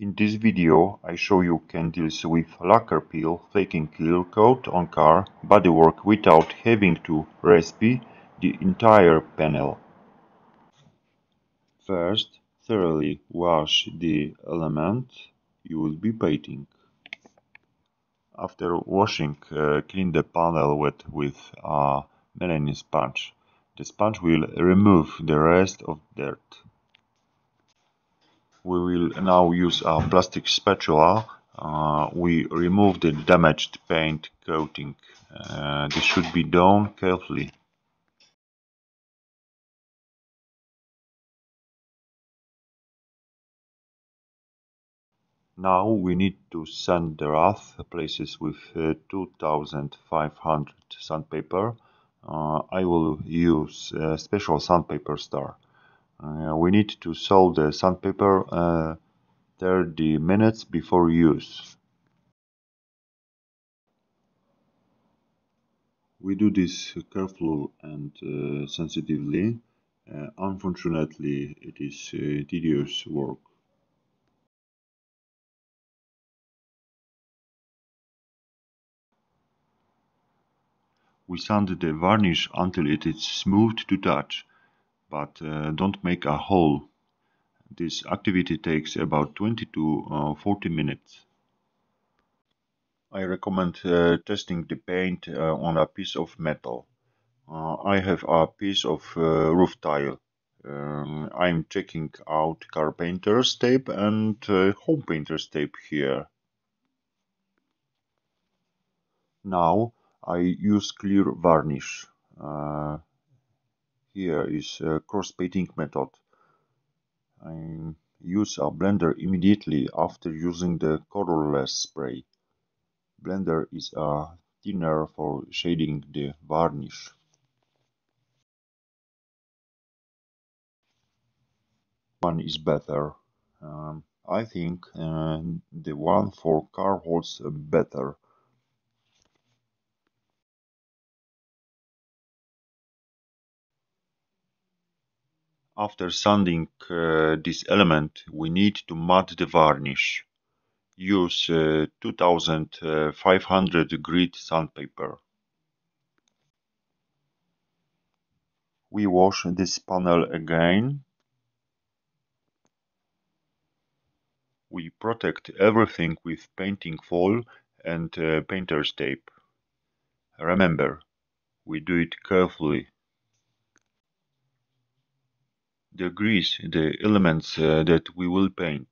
In this video I show you can deals with lacquer peel flaking clear coat on car bodywork without having to recipe the entire panel. First, thoroughly wash the element you will be painting. After washing, clean the panel wet with a melanin sponge. The sponge will remove the rest of dirt. We will now use a plastic spatula. We remove the damaged paint coating. This should be done carefully. Now we need to sand the rough places with 2500 sandpaper. I will use special sandpaper star. We need to solve the sandpaper 30 minutes before use. We do this carefully and sensitively. Unfortunately, it is tedious work. We sand the varnish until it is smooth to touch, but don't make a hole. This activity takes about 20 to 40 minutes. I recommend testing the paint on a piece of metal. I have a piece of roof tile. I'm checking out carpenter's tape and home painter's tape here. Now I use clear varnish. Here is a cross painting method. I use a blender immediately after using the colorless spray. Blender is a thinner for shading the varnish. One is better. I think the one for car holds better. After sanding this element, we need to matte the varnish. Use 2500 grit sandpaper. We wash this panel again. We protect everything with painting foil and painter's tape. Remember, we do it carefully. Degrease the elements that we will paint.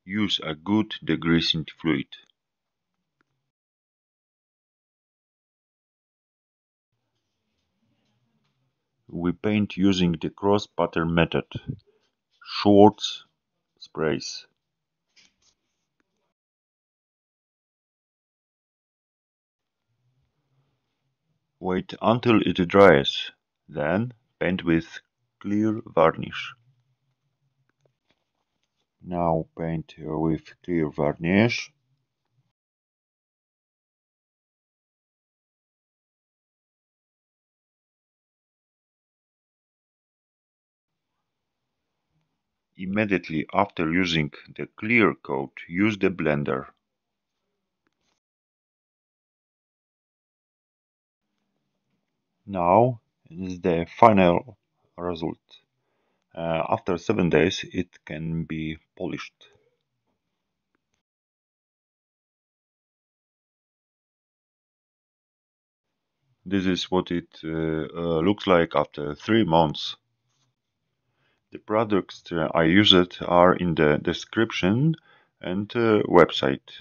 Use a good degreasing fluid. We paint using the cross pattern method. Schwartz sprays. Wait until it dries, then paint with clear varnish. Now paint with clear varnish. Immediately after using the clear coat, use the blender. Now is the final result. After 7 days it can be polished. This is what it looks like after 3 months. The products I used are in the description and website.